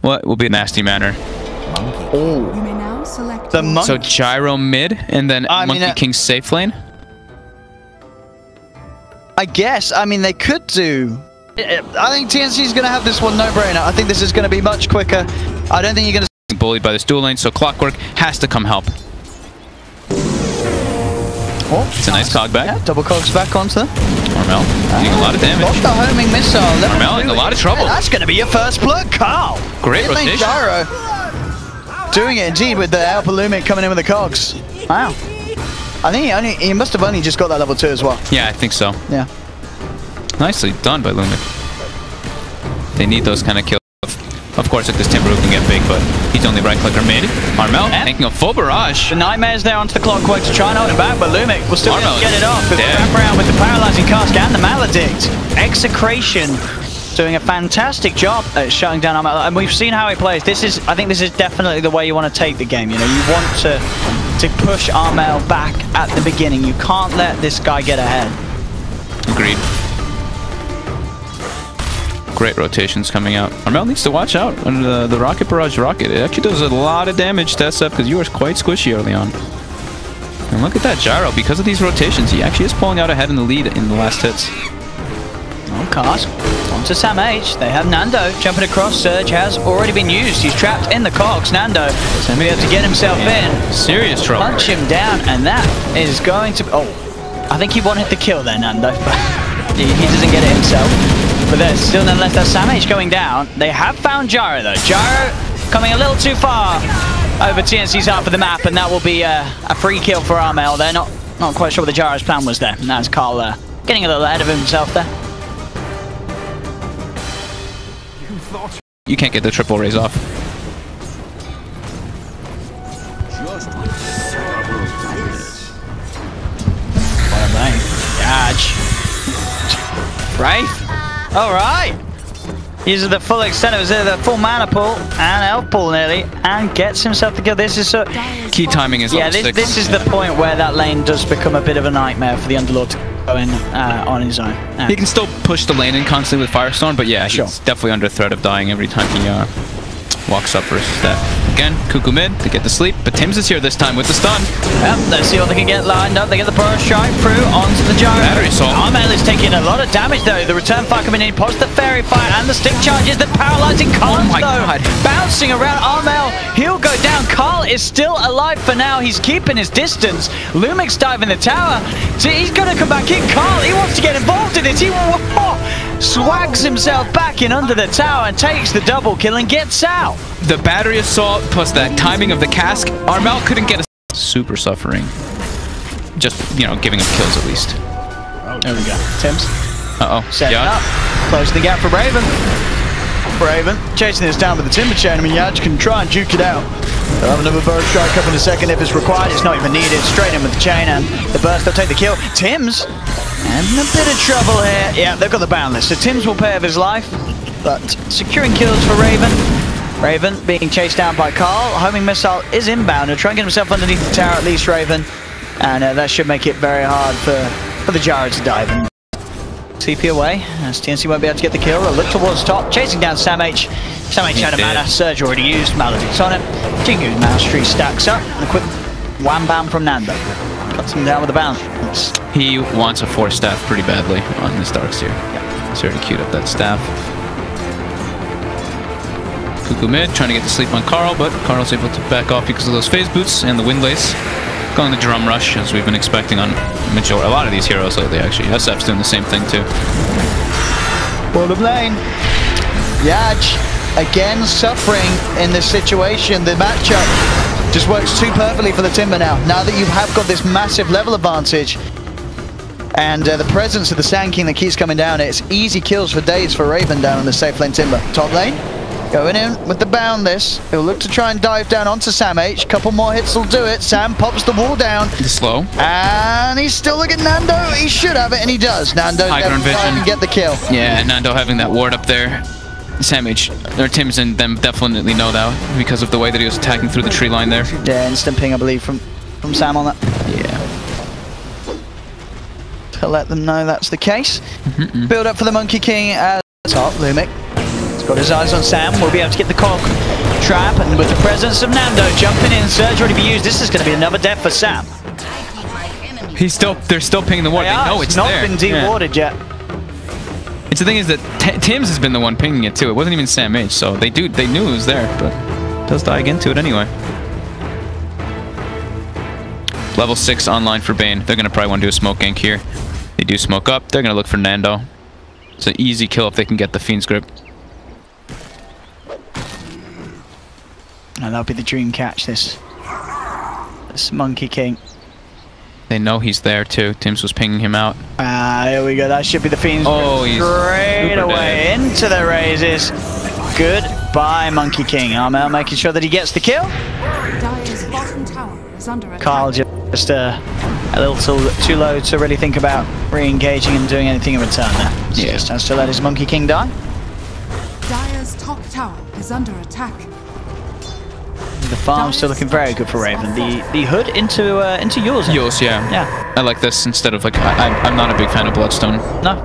what will be a nasty manner. Oh. You may now select the monkey. So gyro mid, and then Monkey King safe lane? I guess. I mean, they could do... I think TNC is going to have this one no-brainer. I think this is going to be much quicker. I don't think you're going to... Bullied by this dual lane, so Clockwork has to come help. Oh, it's a nice cog back. Yeah, double cogs back onto them. Armel doing a lot of damage. Got the homing missile. Armel in a lot of trouble. Yeah, that's going to be your first blood, Carl. Great rotation. Gyro. Doing it indeed with the Alpha Lumic coming in with the cogs. Wow. I think he must have only just got that level 2 as well. Yeah, I think so. Yeah. Nicely done by Lumic. They need those kind of kills. Of course, if this Timber can get big, but he's only right-clicker mid. Armel making a full barrage. The Nightmare's there onto the Clockwork to try and hold it back, but Lumic will still get it off. With the wraparound with the Paralyzing Cask and the Maledict. Execration doing a fantastic job at shutting down Armel, and we've seen how he plays. I think this is definitely the way you want to take the game. You know, you want to push Armel back at the beginning. You can't let this guy get ahead. Agreed. Great rotations coming out. Armel needs to watch out on the Rocket Barrage rocket. It actually does a lot of damage to SF because you are quite squishy early on. And look at that gyro. Because of these rotations, he actually is pulling out ahead in the lead in the last hits. Oh, Cask onto Sam H. They have Nando jumping across. Surge has already been used. He's trapped in the cogs. Nando doesn't be able to get himself in. Serious trouble. Punch him down, and that is going to... Oh, I think he wanted the kill there, Nando. But he doesn't get it himself. But there's still nonetheless that Sam H going down. They have found Gyro though. Gyro coming a little too far over TNC's half of the map, and that will be a free kill for Armel. They're not quite sure what the Gyro's plan was there. And that's Carl getting a little ahead of himself there. You can't get the triple raise off. Yaj. Right. All right. Uses the full extent of the full mana pull and elf pull nearly, and gets himself the kill. This is so key timing is this is the point where that lane does become a bit of a nightmare for the Underlord to go in on his own. He can still push the lane in constantly with Firestorm, but yeah, he's definitely under threat of dying every time he walks up versus that. Again, Cuckoo mid to get the sleep, but Tim's is here this time with the stun. Yep, let's see what they can get lined up. They get the Burrow Strike through onto the Gyro. Battery assault. Armel is taking a lot of damage though. The return fire coming in, post the fairy fire and the stick charges, the paralyzing Carl bouncing around Armel. He'll go down. Carl is still alive for now. He's keeping his distance. Lumic's diving the tower. He's gonna come back in. Carl, he wants to get involved in it. He swags himself back in under the tower and takes the double kill and gets out. The battery assault plus that timing of the cask, Armel couldn't get a super suffering. Just, you know, giving him kills at least. There we go. Tim's. Set up. Close the gap for Raven. Raven chasing this down with the Timber Chain. I mean, Yaj can try and juke it out. They'll have another Burrow Strike up in a second if it's required. It's not even needed. Straight in with the chain and the burst. They'll take the kill. Tim's in a bit of trouble here. Yeah, they've got the boundless. So Tim's will pay of his life, but securing kills for Raven. Raven being chased down by Carl. Homing missile is inbound. He'll try and get himself underneath the tower at least, Raven. And that should make it very hard for the Gyro to dive in. TP away, as TNC won't be able to get the kill. They'll look towards top, chasing down Sam H. Sam H out of mana. Surge already used. Maledict's on it. Jingu's Mastery stacks up. And a quick wham bam from Nando. Cuts him down with a bounce. He wants a 4 staff pretty badly on this Darkseer. Yeah. He's already queued up that staff. Cuckoo mid, trying to get the sleep on Carl, but Carl's able to back off because of those phase boots and the wind lace. Going the drum rush, as we've been expecting on a lot of these heroes lately, actually. SF's doing the same thing, too. Bottom lane. Yaj, again, suffering in this situation. The matchup just works too perfectly for the Timber now. Now that you have got this massive level advantage, and the presence of the Sand King that keeps coming down, it's easy kills for days for Raven down on the safe lane Timber. Top lane. Going in with the boundless. He'll look to try and dive down onto Sam H. Couple more hits will do it. Sam pops the wall down. Slow. And he's still looking at Nando. He should have it, and he does. Nando High vision. Get the kill. Yeah, Nando having that ward up there. Sam H, or Tim's and them definitely know that because of the way that he was attacking through the tree line there. Yeah, instant ping, I believe, from Sam on that. Yeah. To let them know that's the case. Build up for the Monkey King at top. Lumic Got his eyes on Sam. We'll be able to get the cog trap, and with the presence of Nando jumping in, surge ready to be used. This is going to be another death for Sam. They're still pinging the ward. They know it's not there. Been de-warded yet. It's the thing is that Tim's has been the one pinging it too. It wasn't even Sam H, so they knew it was there, but does dive into it anyway. Level 6 online for Bane. They're gonna probably want to do a smoke gank here. They do smoke up. They're gonna look for Nando. It's an easy kill if they can get the Fiend's Grip. And that'll be the dream catch. This Monkey King. They know he's there too. Tims was pinging him out. Here we go. That should be the Fiend's Grip. He's straight away into the raises. Goodbye, Monkey King. Armel making sure that he gets the kill. Carl just a little too low to really think about re-engaging and doing anything in return there. So yeah. Just has to let his Monkey King die. Dire's top tower is under attack. The farm's still looking very good for Raven. The hood into yours. Yours, yeah. Yeah. I like this instead of like I'm not a big fan of Bloodstone. No.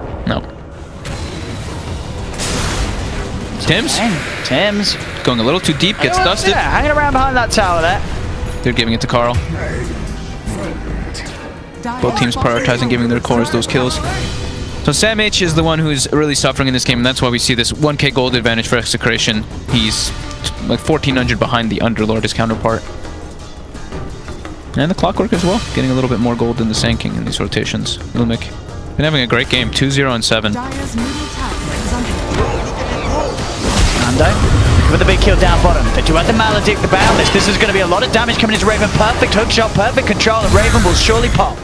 Tims going a little too deep, gets dusted. Yeah, hanging around behind that tower there. They're giving it to Carl. Both teams prioritizing giving their cores those kills. So Sam H is the one who's really suffering in this game, and that's why we see this 1k gold advantage for Execration. He's like 1400 behind the Underlord, his counterpart. And the Clockwork as well, getting a little bit more gold than the Sand King in these rotations. Lumic been having a great game, 2-0 and 7. Nando with a big kill down bottom. They do have the Maledict, the Boundless. This is going to be a lot of damage coming into Raven. Perfect hook shot, perfect control, and Raven will surely pop.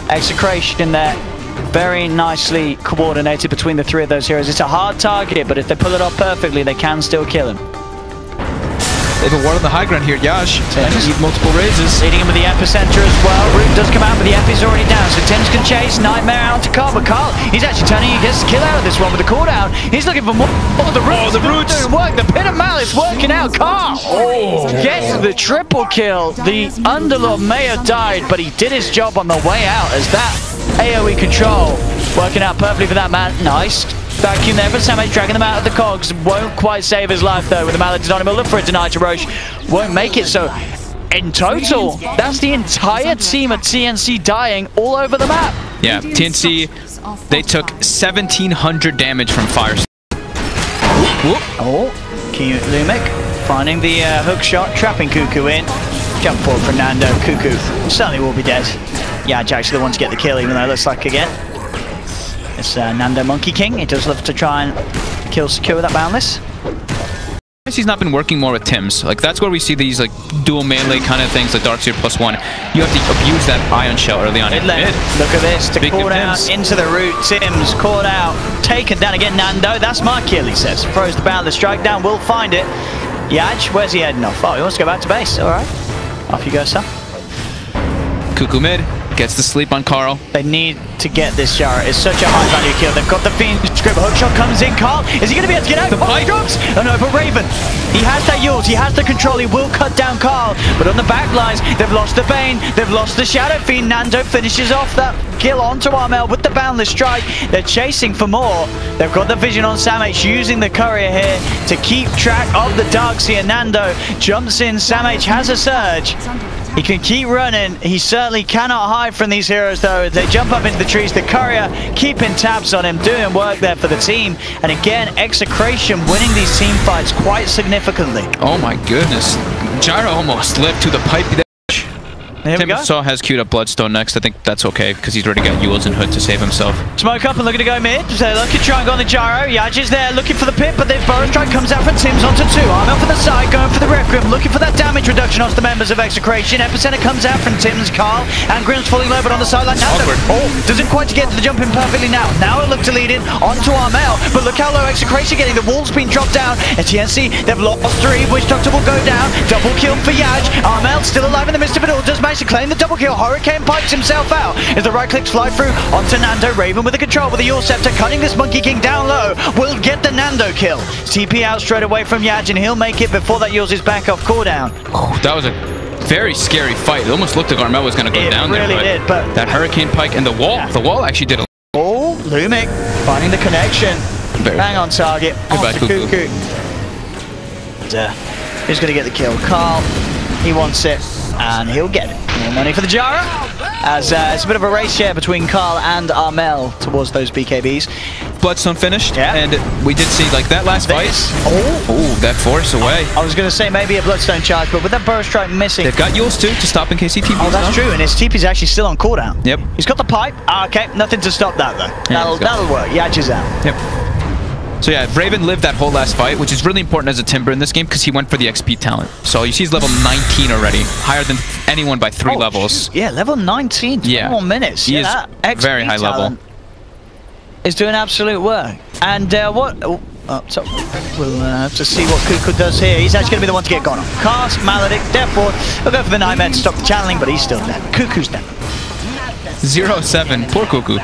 Execration in there. Very nicely coordinated between the three of those heroes. It's a hard target, but if they pull it off perfectly, they can still kill him. They have a ward on the high ground here, Yash. Need multiple raises. Leading him with the epicenter as well. Root does come out, but the epi's already down. So Tims can chase. Nightmare out to Carl, but Carl, he's actually turning. He gets the kill out of this one with the cooldown. He's looking for more. Oh, the roots doing work. The Pit of Malice working out. Carl gets the triple kill. The Underlord may have died, but he did his job on the way out as that AoE control working out perfectly for that man. Nice. Vacuum there for Samage, dragging them out of the cogs. Won't quite save his life though with the Maledict on him. He'll look for it tonight to Roche. Won't make it, so in total, that's the entire team of TNC dying all over the map. Yeah, TNC, they took 1700 damage from fire. Oh, Lumic finding the hook shot, trapping Cuckoo in. Jump forward for Nando. Cuckoo certainly will be dead. Yeah, Jack's the one to get the kill, even though it looks like again. It's Nando Monkey King. He does love to try and kill secure with that Boundless. He's not been working more with Tims. Like, that's where we see these like dual melee kind of things, like Darkseer +1. You have to abuse that Ion Shell early on. Look at this, to call out into the root. Tims caught out, taken down again. Nando, that's my kill, he says. Throws the Boundless strike down, we'll find it. Yaj, where's he heading off? Oh, he wants to go back to base. Alright. Off you go, son. Cuckoo mid. Gets the sleep on Carl. They need to get this Jara. It's such a high value kill. They've got the Fiend Script. Hookshot comes in. Carl, is he going to be able to get out? The pipe drops. Oh no, but Raven, he has that Yules. He has the control. He will cut down Carl. But on the back lines, they've lost the Bane. They've lost the Shadow Fiend. Nando finishes off that kill onto Armel with the Boundless Strike. They're chasing for more. They've got the vision on Samh using the Courier here to keep track of the Darkseer. Nando jumps in. Samh has a surge. He can keep running. He certainly cannot hide from these heroes though. They jump up into the trees. The Courier keeping tabs on him, doing work there for the team. And again, Execration winning these team fights quite significantly. Oh my goodness. Gyro almost lived to the pipe. Tim Saw has queued up Bloodstone next. I think that's okay because he's already got Yules and Hood to save himself. Smoke up and looking to go mid. So looking to try and go on the Gyro. Yaj is there looking for the pit, but the Burrow Strike comes out from Tims onto 2. Armel for the side, going for the Requiem, looking for that damage reduction off the members of Execration. Epicenter comes out from Tims, Carl, and Grim's falling low, but on the sideline now. Doesn't quite get to the jump in perfectly now. Now it look to lead in onto Armel, but look how low Execration getting. The wall's been dropped down. And TNC, they've lost 3. Witch Doctor will go down. Double kill for Yaj. Armel still alive in the midst of it all. Does manage to claim the double kill. Hurricane pipes himself out as the right clicks fly through onto Nando. Raven with the control with the Yule Scepter, cutting this Monkey King down low. Will get the Nando kill. TP out straight away from Yaj, and he'll make it before that Yules is back off cooldown. Oh, that was a very scary fight. It almost looked like Armel was going to go down there. It really did, but that Hurricane Pike and the wall, the wall actually did a... Oh, Lumic finding the connection. Bang on target. Goodbye, Cuckoo. Who's going to get the kill? Carl. He wants it, and he'll get it. More money for the Jara. As it's a bit of a race here between Carl and Armel towards those BKBs. Bloodstone finished, yeah. And we did see like that last fight. Oh, that force away. I was going to say maybe a Bloodstone charge, but with that Burrow Strike missing. They've got Yules too to stop in case he TPs. Oh, that's true, and his TP's actually still on cooldown. Yep. He's got the pipe. Okay, nothing to stop that though. Yeah, that'll work. Yaj is out. Yep. So yeah, Raven lived that whole last fight, which is really important as a Timber in this game because he went for the XP talent. So you see he's level 19 already, higher than anyone by 3 levels. Shoot. Yeah, level 19, 20 more minutes. He yeah, is XP very high level. Is doing absolute work. And what... so we'll have to see what Cuckoo does here. He's actually going to be the one to get gone on. Cast, Maledict, Deathward. He'll go for the Nightmare to stop the channeling, but he's still dead. Cuckoo's dead. 0-7. Poor Cuckoo.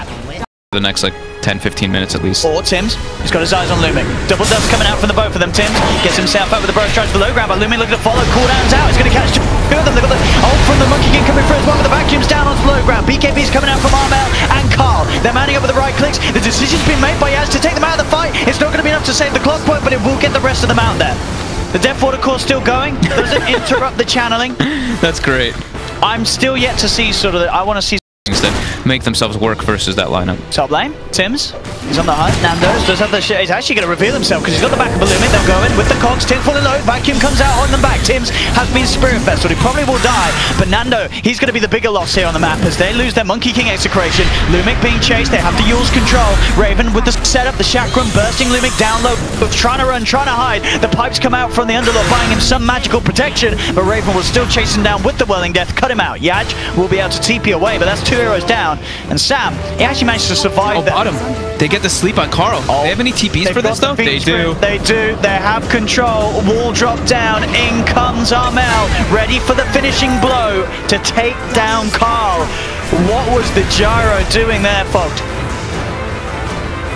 The next like 10-15 minutes at least. Or Tims. He's got his eyes on Lumic. Double dust coming out from the both of them. Tims gets himself out with the Burrow Strikes below ground, but Lumic looking to follow. Cooldown's out. He's going to catch two of them. They've got the ult from the Monkey King coming through as well, with the vacuums down onto low ground. BKB's coming out from Armel and Carl. They're manning up with the right clicks. The decision's been made by Yaz to take them out of the fight. It's not going to be enough to save the clock point, but it will get the rest of them out there. The Death Water Core still going. Doesn't interrupt the channeling. That's great. I'm still yet to see sort of... I want to see... that make themselves work versus that lineup. Top lane, Tims. He's on the hunt. Nando's does have the shit. He's actually going to reveal himself because he's got the back of Lumic. They'll go in with the cogs. Tims fully low. Vacuum comes out on them back. Tims has been Spirit Festal. He probably will die. But Nando, he's going to be the bigger loss here on the map as they lose their Monkey King Execration. Lumic being chased. They have the Yules control. Raven with the setup. The chakram bursting Lumic down low. Trying to run, trying to hide. The pipes come out from the Underlord, buying him some magical protection. But Raven will still chase him down with the Whirling Death. Cut him out. Yaj will be able to TP away, but that's 2 heroes down. And Sam, he actually managed to survive. Bottom. They get the sleep on Carl. They have any TPs for this though? They do. They do. They have control. Wall drop down. In comes Armel, ready for the finishing blow to take down Carl. What was the Gyro doing there, folks?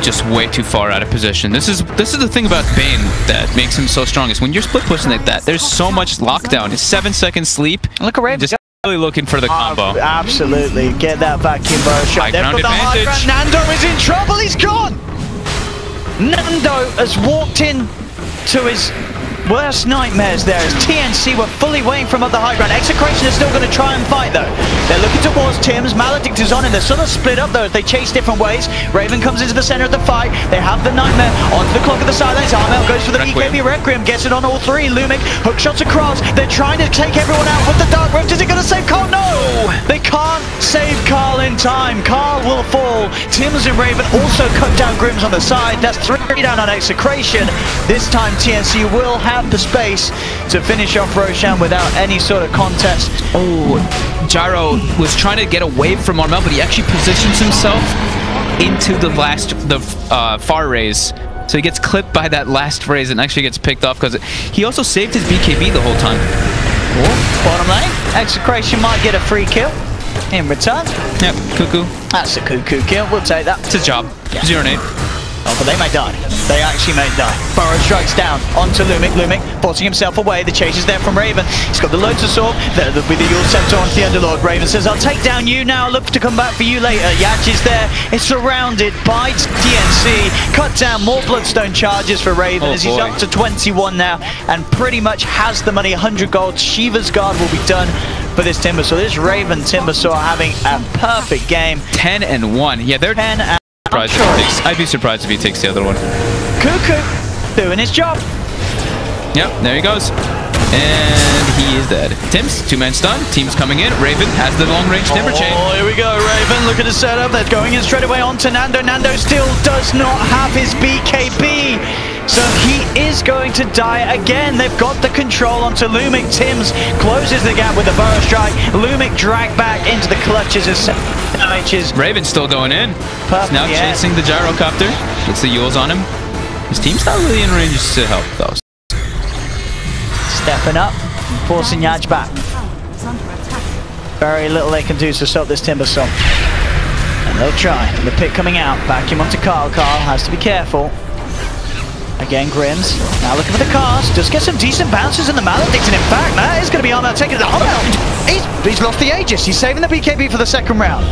Just way too far out of position. This is the thing about Bane that makes him so strong, is when you're split pushing like that, there's so much lockdown. It's 7-second sleep. Look at Raven. Just really looking for the combo. Absolutely. Get that vacuum Burrow shot. High ground advantage. Nando is in trouble. He's gone. Nando has walked in to his worst nightmares there as TNC were fully waiting from up the high ground. Execration is still going to try and fight though. They're looking towards Tims. Maledict is on him. They're sort of split up though as they chase different ways. Raven comes into the center of the fight. They have the Nightmare onto the clock of the sidelines. Armel goes for the BKB Requiem. Gets it on all 3. Lumic hook shots across. They're trying to take everyone out with the Dark Rift. Is it going to save Carl? No! They can't save Carl in time. Carl will fall. Tims and Raven also cut down Grims on the side. That's 3 down on Execration. This time TNC will have the space to finish off Roshan without any sort of contest. Oh, Gyro was trying to get away from Armel, but he actually positions himself into the far raise. So he gets clipped by that last raise and actually gets picked off because he also saved his BKB the whole time. Oh, bottom lane, Execration might get a free kill in return. Yep, Cuckoo. That's a Cuckoo kill, we'll take that. It's his job. Yeah. 0-8. Oh, but they may die. They actually may die. Burrow strikes down onto Lumic. Lumic forcing himself away. The chase is there from Raven. He's got the Lotus Orb. There'll be the Yule Scepter onto the Underlord. Raven says, I'll take down you now. Look to come back for you later. Yaj is there. It's surrounded by TNC. Cut down more Bloodstone charges for Raven as he's up to 21 now and pretty much has the money. 100 gold. Shiva's Guard will be done for this Timbersaw. This Raven Timbersaw having a perfect game. 10-1. Yeah, they're 10 and I'd be surprised if he takes the other one. Cuckoo doing his job. Yep, there he goes. And he is dead. Tims, 2-man stun. Team's coming in. Raven has the long-range timber chain. Oh, here we go. Raven, look at the setup. That's going in straight away onto Nando. Nando still does not have his BKB. So he is going to die again. They've got the control onto Lumic. Tims closes the gap with the Burrow Strike. Lumic dragged back into the clutches as damages. Raven's still going in. He's now chasing the Gyrocopter. Gets the Yules on him. His team's not really in range to help though. Stepping up and forcing Yaj back. Very little they can do to stop this Timbersaw. And they'll try. The pick coming out. Vacuum onto Carl. Carl has to be careful. Again, Grims. Now looking for the cast. Just get some decent bounces in the Maledicts. And in fact, that is going to be Armel taking it. Armel! He's lost the Aegis. He's saving the BKB for the second round.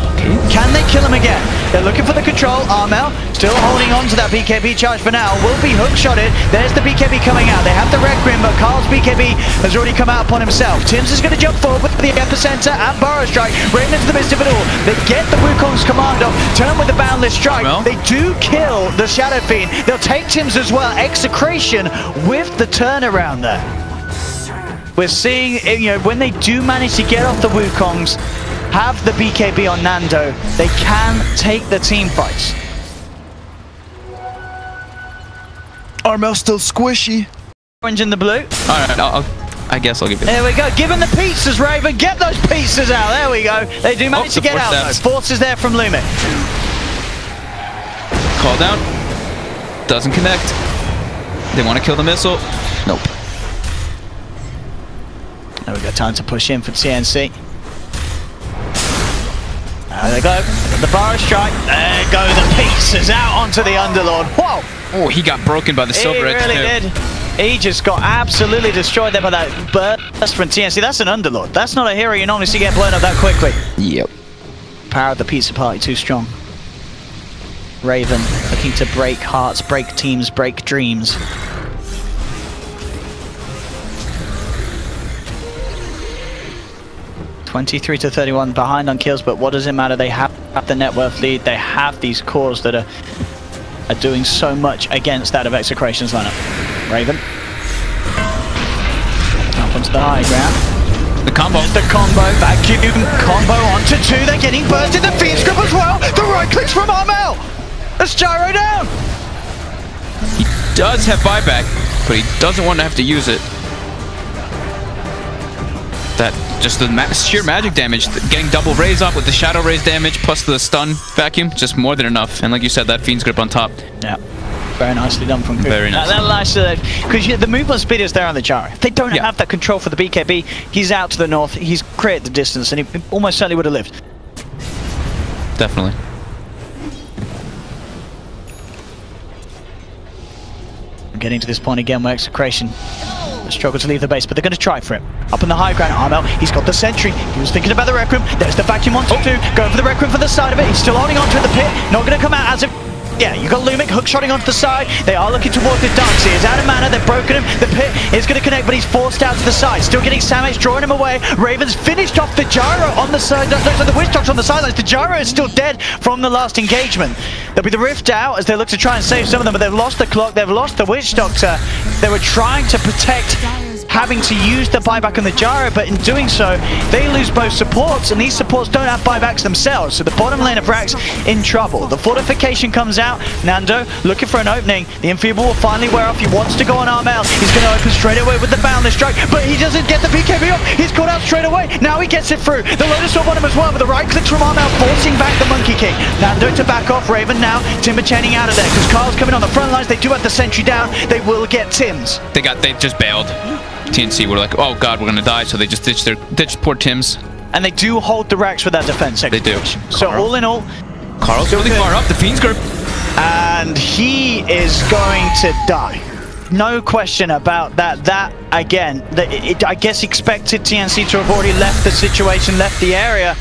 Can they kill him again? They're looking for the control. Armel still holding on to that BKB charge for now. Will be hook-shotted. There's the BKB coming out. They have the Red Grim, but Carl's BKB has already come out upon himself. Tims is going to jump forward with the epicenter and Burrow Strike. Right into the midst of it all. They get the Wukong's command off. Turn with the Boundless Strike. They do kill the Shadow Fiend. They'll take Tims as well. Execration with the turnaround there. We're seeing, you know, when they do manage to get off the Wukongs, have the BKB on Nando, they can take the team fights. Armel still squishy. Orange in the blue. Alright, I guess I'll give you that. There we go. Give him the pizzas, Raven. Get those pizzas out. There we go. They do manage to get out, though. Forces there from Lumic. Call down. Doesn't connect. They want to kill the missile. Nope. Now we've got time to push in for TNC. There they go. The Burrow Strike. There go the pieces out onto the Underlord. Whoa! Oh, he got broken by the Silver Edge. He really did. He just got absolutely destroyed there by that burst from TNC. That's an Underlord. That's not a hero you normally see get blown up that quickly. Yep. Power of the pizza party too strong. Raven looking to break hearts, break teams, break dreams. (23-31) behind on kills, but what does it matter? They have the net worth lead. They have these cores that are doing so much against that of Execration's lineup. Raven up onto the high ground. The combo. The combo, vacuum combo onto two. They're getting bursted. The Fiend's Grip as well. The right clicks from Armel. Let's gyro down. He does have buyback, but he doesn't want to have to use it. That just the sheer magic damage, getting double raise up with the shadow raise damage plus the stun vacuum, just more than enough. And like you said, that Fiend's Grip on top. Yeah. Very nicely done from Kuku. Very nice. Because the movement speed is there on the gyro. If they don't have that control for the BKB, he's out to the north, he's created the distance, and he almost certainly would have lived. Definitely. Getting to this point again where Execration struggle to leave the base, but they're going to try for it. Up in the high ground, Armel, he's got the sentry. He was thinking about the Rec Room. There's the vacuum on top two. Going for the Rec Room for the side of it. He's still holding on to the pit. Not going to come out as if... Yeah, you got Lumic hook-shotting onto the side. They are looking towards the Darkseer. He's out of mana. They've broken him. The pit is going to connect, but he's forced out to the side. Still getting Samage, drawing him away. Raven's finished off the gyro on the side. No, the Witch Doctor's on the sidelines. The gyro is still dead from the last engagement. There'll be the Rift out as they look to try and save some of them, but they've lost the clock. They've lost the Witch Doctor. They were trying to protect having to use the buyback on the gyro, but in doing so, they lose both supports, and these supports don't have buybacks themselves, so the bottom lane of Rax in trouble. The fortification comes out. Nando looking for an opening. The Enfeeble will finally wear off. He wants to go on Armel. He's going to open straight away with the Boundless Strike, but he doesn't get the BKB off. He's caught out straight away. Now he gets it through. The Lotus Orb on him as well, but the right clicks from Armel, forcing back the Monkey King. Nando to back off. Raven now timber chaining out of there, because Carl's coming on the front lines. They do have the sentry down. They will get Tims. They just bailed. TNC were like, oh god, we're gonna die, so they just ditched poor Tims. And they do hold the racks with that defense. They do. So all in all, Carl's really far up. The Fiend's Grip. And he is going to die. No question about that. That, again, I guess expected TNC to have already left the situation, left the area.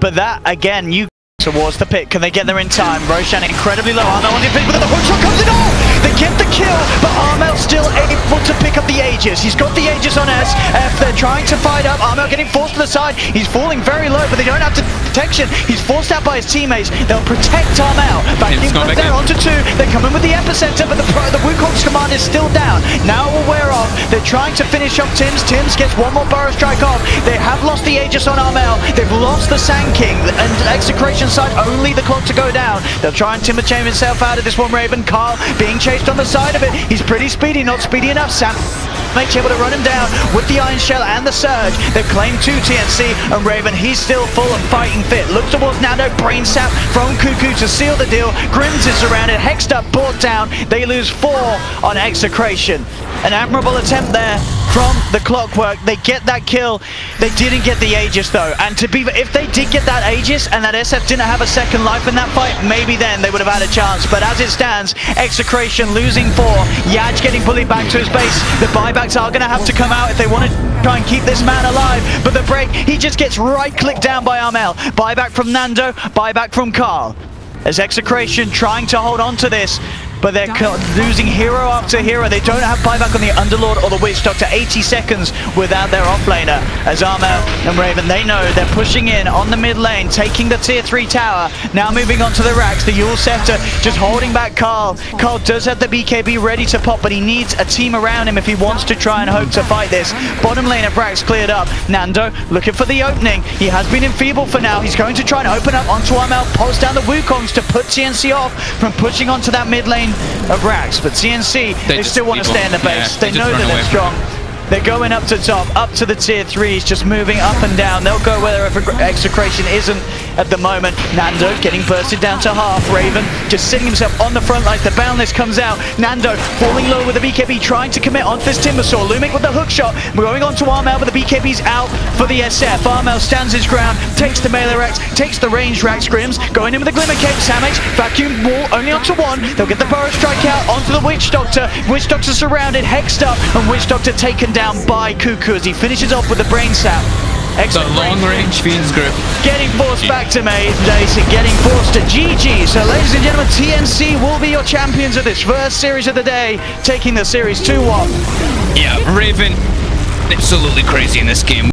But that, again, you towards the pit. Can they get there in time? Roshan incredibly low. Armel on the pit, but the hook shot comes in. Oh! They get the kill, but Armel still able to pick up the Aegis. He's got the Aegis on SF. They're trying to fight up. Armel getting forced to the side. He's falling very low, but they don't have protection. He's forced out by his teammates. They'll protect Armel. Back in from there onto two. They're coming with the epicenter, but the Wukong's command is still down. Now it will wear off. They're trying to finish off Tims. Tims gets one more Burrow Strike off. They have lost the Aegis on Armel. They've lost the Sand King, and Execration side only the clock to go down. They'll try and timber chain himself out of this one. Raven, Carl being chased on the side of it. He's pretty speedy, not speedy enough. Sam makes able to run him down with the Iron Shell and the Surge. They've claimed 2 TNC, and Raven, he's still full and fighting fit. Looks towards Nando, Brain Sap from Cuckoo to seal the deal. Grims is surrounded, hexed up, brought down. They lose 4 on Execration. An admirable attempt there from the Clockwork. They get that kill. They didn't get the Aegis though. And to be, if they did get that Aegis and that SF didn't have a second life in that fight, maybe then they would have had a chance. But as it stands, Execration losing 4. Yaj getting bullied back to his base. The buybacks are going to have to come out if they want to try and keep this man alive. But the break, he just gets right-clicked down by Armel. Buyback from Nando, buyback from Carl. As Execration trying to hold on to this, but they're losing hero after hero. They don't have buyback on the Underlord or the Witch Doctor. 80 seconds without their offlaner. As Armel and Raven, they know they're pushing in on the mid lane, taking the tier 3 tower. Now moving on to the racks. The Yule Scepter just holding back Carl. Carl does have the BKB ready to pop, but he needs a team around him if he wants to try and hope to fight this. Bottom lane of racks cleared up. Nando looking for the opening. He has been enfeebled for now. He's going to try and open up onto Armel. Post down the Wukongs to put TNC off from pushing onto that mid lane of racks, but TNC, they still want to stay in the base. They know that they're strong. They're going up to top, up to the tier 3s, just moving up and down. They'll go wherever Execration isn't at the moment. Nando getting bursted down to half. Raven just sitting himself on the front lines. The Boundless comes out. Nando falling low with the BKB, trying to commit onto this Timbersaw. Lumic with the hook shot. Going on to Armel, but the BKB's out for the SF. Armel stands his ground, takes the melee racks, takes the ranged racks. Grims going in with the Glimmer Cape. Samix, vacuum wall only onto 1. They'll get the Burrow Strike out onto the Witch Doctor. Witch Doctor surrounded, hexed up, and Witch Doctor taken down by Cuckoo as he finishes off with the brain sap. The long-range Fiend's Grip. Getting forced back to Dace and getting forced to GG. So ladies and gentlemen, TNC will be your champions of this first series of the day, taking the series 2-1. Yeah, Raven, absolutely crazy in this game.